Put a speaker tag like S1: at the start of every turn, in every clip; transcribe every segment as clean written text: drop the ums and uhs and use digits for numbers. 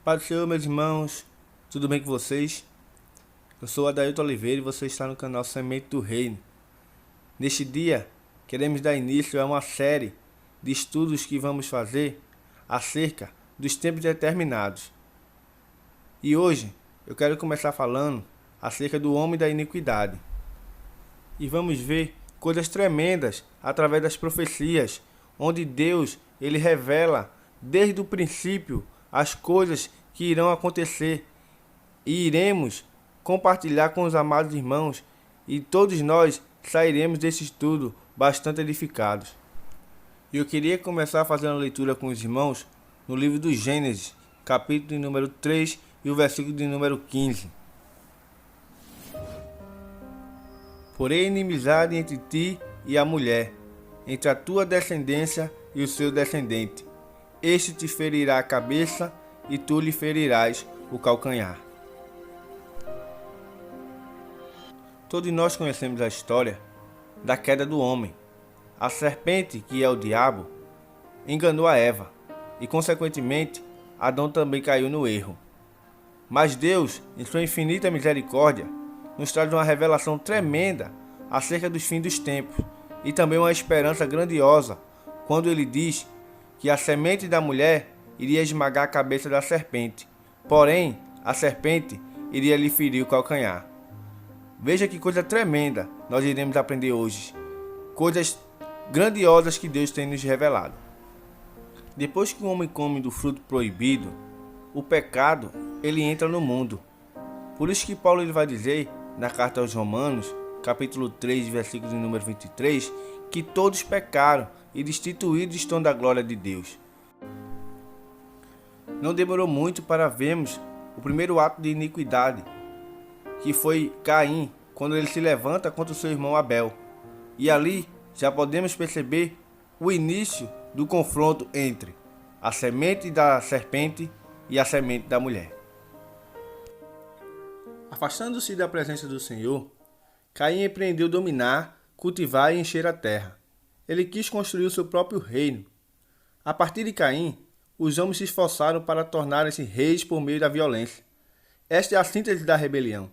S1: Paz do Senhor, meus irmãos, tudo bem com vocês? Eu sou Adailton Oliveira e você está no canal Semente do Reino. Neste dia, queremos dar início a uma série de estudos que vamos fazer acerca dos tempos determinados. E hoje, eu quero começar falando acerca do homem da iniquidade. E vamos ver coisas tremendas através das profecias, onde Deus ele revela desde o princípio as coisas que irão acontecer e iremos compartilhar com os amados irmãos e todos nós sairemos desse estudo bastante edificados. E eu queria começar fazendo a leitura com os irmãos no livro do Gênesis, capítulo de número 3 e o versículo de número 15. Porém inimizade entre ti e a mulher, entre a tua descendência e o seu descendente. Este te ferirá a cabeça e tu lhe ferirás o calcanhar. Todos nós conhecemos a história da queda do homem. A serpente, que é o diabo, enganou a Eva e, consequentemente, Adão também caiu no erro. Mas Deus, em sua infinita misericórdia, nos traz uma revelação tremenda acerca dos fins dos tempos e também uma esperança grandiosa quando ele diz que a semente da mulher iria esmagar a cabeça da serpente, porém a serpente iria lhe ferir o calcanhar. Veja que coisa tremenda nós iremos aprender hoje, coisas grandiosas que Deus tem nos revelado. Depois que o homem come do fruto proibido, o pecado ele entra no mundo. Por isso que Paulo ele vai dizer na carta aos Romanos, capítulo 3, versículo de número 23, que todos pecaram e destituídos estão da glória de Deus. Não demorou muito para vermos o primeiro ato de iniquidade, que foi Caim, quando ele se levanta contra o seu irmão Abel. E ali já podemos perceber o início do confronto entre a semente da serpente e a semente da mulher. Afastando-se da presença do Senhor, Caim empreendeu dominar, cultivar e encher a terra. Ele quis construir o seu próprio reino. A partir de Caim, os homens se esforçaram para tornarem-se reis por meio da violência. Esta é a síntese da rebelião.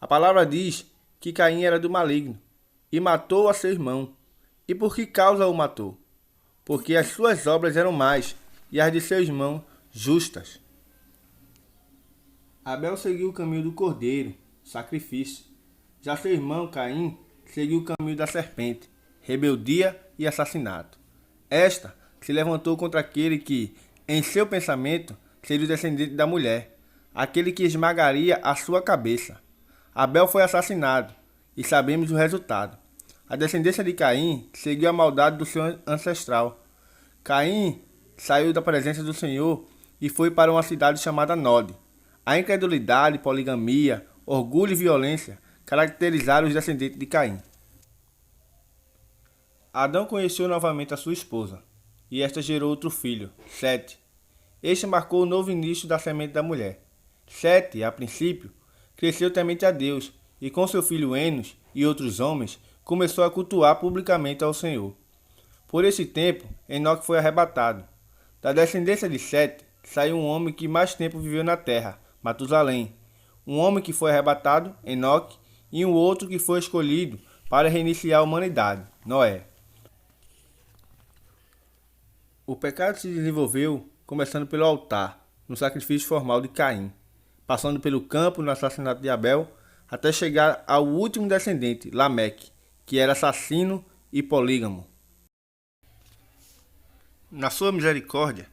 S1: A palavra diz que Caim era do maligno e matou a seu irmão. E por que causa o matou? Porque as suas obras eram más e as de seu irmão justas. Abel seguiu o caminho do cordeiro, sacrifício. Já seu irmão Caim seguiu o caminho da serpente, rebeldia e assassinato. Esta se levantou contra aquele que, em seu pensamento, seria o descendente da mulher, aquele que esmagaria a sua cabeça. Abel foi assassinado, e sabemos o resultado. A descendência de Caim seguiu a maldade do seu ancestral. Caim saiu da presença do Senhor e foi para uma cidade chamada Nod. A incredulidade, poligamia, orgulho e violência caracterizaram os descendentes de Caim. Adão conheceu novamente a sua esposa, e esta gerou outro filho, Sete. Este marcou o novo início da semente da mulher. Sete, a princípio, cresceu temente a Deus, e com seu filho Enos e outros homens, começou a cultuar publicamente ao Senhor. Por esse tempo, Enoque foi arrebatado. Da descendência de Sete, saiu um homem que mais tempo viveu na terra, Matusalém. Um homem que foi arrebatado, Enoque, e um outro que foi escolhido para reiniciar a humanidade, Noé. O pecado se desenvolveu começando pelo altar, no sacrifício formal de Caim, passando pelo campo no assassinato de Abel, até chegar ao último descendente, Lameque, que era assassino e polígamo. Na sua misericórdia,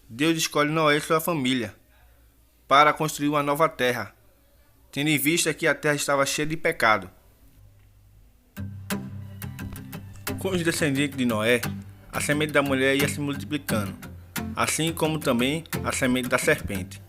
S1: Deus escolhe Noé e sua família para construir uma nova terra, tendo em vista que a terra estava cheia de pecado. Com os descendentes de Noé, a semente da mulher ia se multiplicando, assim como também a semente da serpente.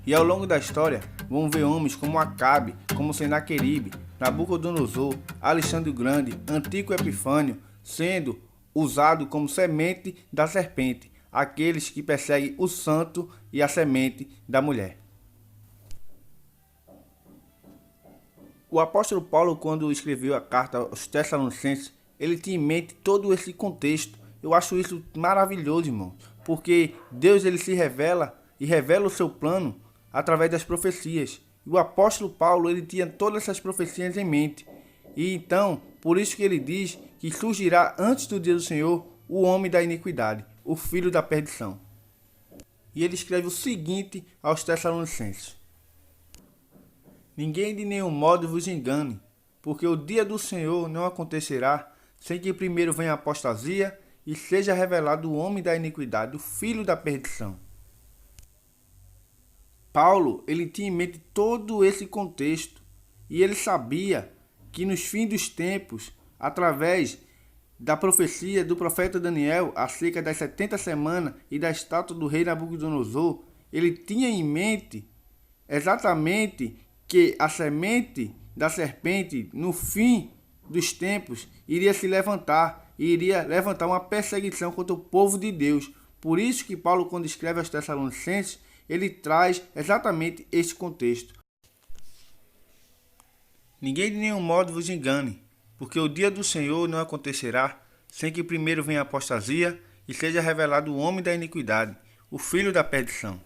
S1: E ao longo da história, vamos ver homens como Acabe, como Senaqueribe, Nabucodonosor, Alexandre o Grande, Antíoco Epifânio, sendo usado como semente da serpente, aqueles que perseguem o santo e a semente da mulher. O apóstolo Paulo, quando escreveu a carta aos Tessalonicenses, ele tinha em mente todo esse contexto. Eu acho isso maravilhoso, irmão, porque Deus ele se revela e revela o seu plano através das profecias. E o apóstolo Paulo, ele tinha todas essas profecias em mente. E então, por isso que ele diz que surgirá antes do dia do Senhor o homem da iniquidade, o filho da perdição. E ele escreve o seguinte aos Tessalonicenses: ninguém de nenhum modo vos engane, porque o dia do Senhor não acontecerá sem que primeiro venha a apostasia e seja revelado o homem da iniquidade, o filho da perdição. Paulo, ele tinha em mente todo esse contexto e ele sabia que nos fins dos tempos, através da profecia do profeta Daniel acerca das 70 semanas e da estátua do rei Nabucodonosor, ele tinha em mente exatamente que a semente da serpente, no fim dos tempos, iria se levantar e iria levantar uma perseguição contra o povo de Deus. Por isso que Paulo, quando escreve aos Tessalonicenses, ele traz exatamente este contexto. Ninguém de nenhum modo vos engane, porque o dia do Senhor não acontecerá sem que primeiro venha a apostasia e seja revelado o homem da iniquidade, o filho da perdição,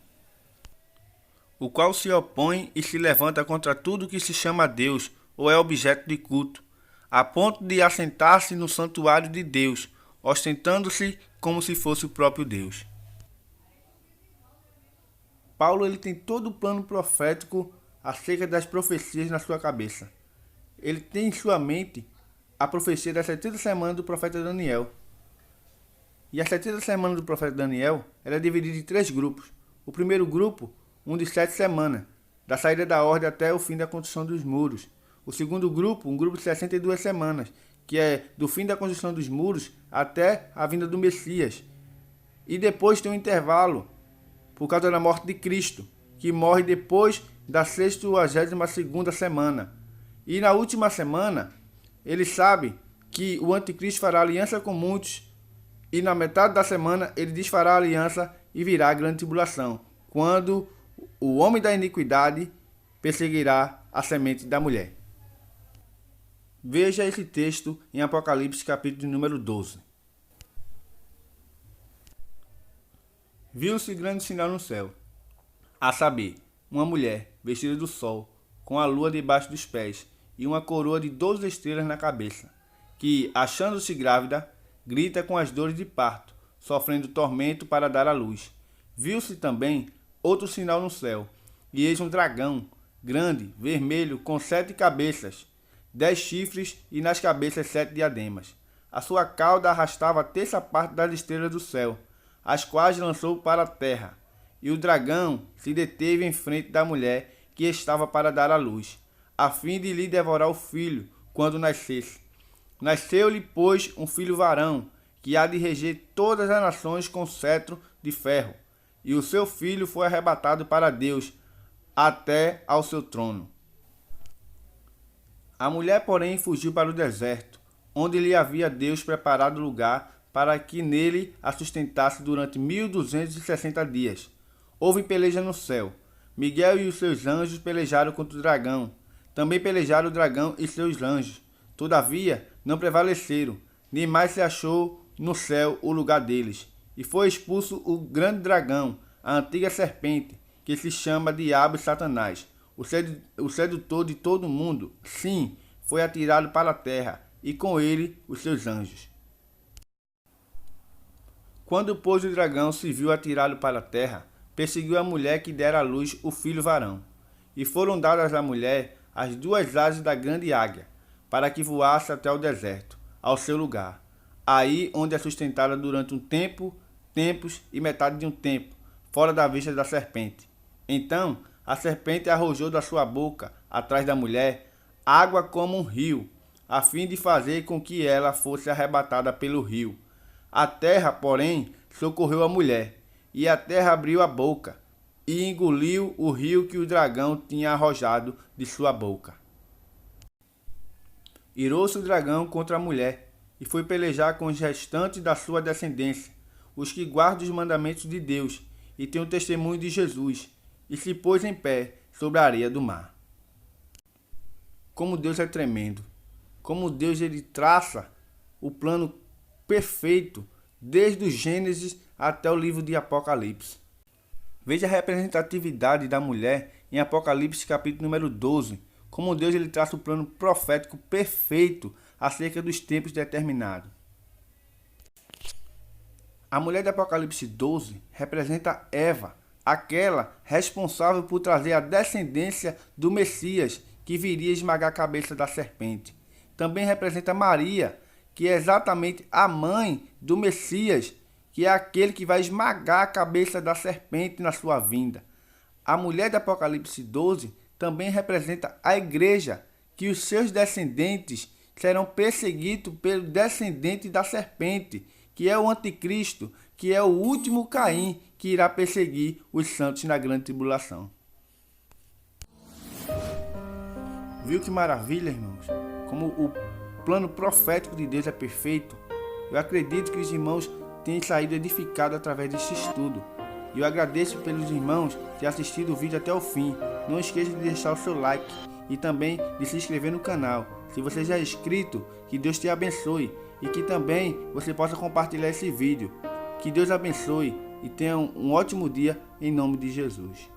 S1: o qual se opõe e se levanta contra tudo que se chama Deus ou é objeto de culto, a ponto de assentar-se no santuário de Deus, ostentando-se como se fosse o próprio Deus. Paulo, ele tem todo o plano profético acerca das profecias na sua cabeça. Ele tem em sua mente a profecia das 70 semanas do profeta Daniel. E as 70 semanas do profeta Daniel era dividida em 3 grupos. O primeiro grupo, um de 7 semanas, da saída da ordem até o fim da construção dos muros. O segundo grupo, um grupo de 62 semanas, que é do fim da construção dos muros até a vinda do Messias. E depois tem um intervalo, por causa da morte de Cristo, que morre depois da 62ª semana. E na última semana, ele sabe que o anticristo fará aliança com muitos, e na metade da semana ele desfará a aliança e virá a grande tribulação, quando o homem da iniquidade perseguirá a semente da mulher. Veja esse texto em Apocalipse capítulo número 12. Viu-se grande sinal no céu, a saber, uma mulher vestida do sol, com a lua debaixo dos pés e uma coroa de 12 estrelas na cabeça, que, achando-se grávida, grita com as dores de parto, sofrendo tormento para dar à luz. Viu-se também outro sinal no céu, e eis um dragão, grande, vermelho, com 7 cabeças, 10 chifres e nas cabeças 7 diademas. A sua cauda arrastava a terça parte das estrelas do céu, as quais lançou para a terra. E o dragão se deteve em frente da mulher que estava para dar à luz, a fim de lhe devorar o filho, quando nascesse. Nasceu-lhe, pois, um filho varão, que há de reger todas as nações com cetro de ferro. E o seu filho foi arrebatado para Deus, até ao seu trono. A mulher, porém, fugiu para o deserto, onde lhe havia Deus preparado lugar para que nele a sustentasse durante 1260 dias. Houve peleja no céu. Miguel e os seus anjos pelejaram contra o dragão. Também pelejaram o dragão e seus anjos. Todavia, não prevaleceram, nem mais se achou no céu o lugar deles. E foi expulso o grande dragão, a antiga serpente, que se chama Diabo e Satanás, o sedutor de todo o mundo. Sim, foi atirado para a terra, e com ele os seus anjos. Quando, pois, o dragão se viu atirado para a terra, perseguiu a mulher que dera à luz o filho varão. E foram dadas à mulher as 2 asas da grande águia, para que voasse até o deserto, ao seu lugar, aí onde é sustentada durante um tempo, tempos e metade de um tempo, fora da vista da serpente. Então a serpente arrojou da sua boca, atrás da mulher, água como um rio, a fim de fazer com que ela fosse arrebatada pelo rio. A terra, porém, socorreu a mulher, e a terra abriu a boca, e engoliu o rio que o dragão tinha arrojado de sua boca. Irou-se o dragão contra a mulher, e foi pelejar com os restantes da sua descendência, os que guardam os mandamentos de Deus, e têm o testemunho de Jesus, e se pôs em pé sobre a areia do mar. Como Deus é tremendo, como Deus ele traça o plano perfeito, desde o Gênesis até o livro de Apocalipse. Veja a representatividade da mulher em Apocalipse capítulo número 12, como Deus ele traça o plano profético perfeito acerca dos tempos determinados. A mulher de Apocalipse 12 representa Eva, aquela responsável por trazer a descendência do Messias que viria esmagar a cabeça da serpente. Também representa Maria, que é exatamente a mãe do Messias, que é aquele que vai esmagar a cabeça da serpente na sua vinda. A mulher de Apocalipse 12 também representa a igreja, que os seus descendentes serão perseguidos pelo descendente da serpente, que é o anticristo, que é o último Caim, que irá perseguir os santos na grande tribulação. Viu que maravilha, irmãos? Como o plano profético de Deus é perfeito? Eu acredito que os irmãos tenham saído edificados através deste estudo. E eu agradeço pelos irmãos ter assistido o vídeo até o fim. Não esqueça de deixar o seu like e também de se inscrever no canal. Se você já é inscrito, que Deus te abençoe e que também você possa compartilhar esse vídeo. Que Deus abençoe e tenha um ótimo dia em nome de Jesus.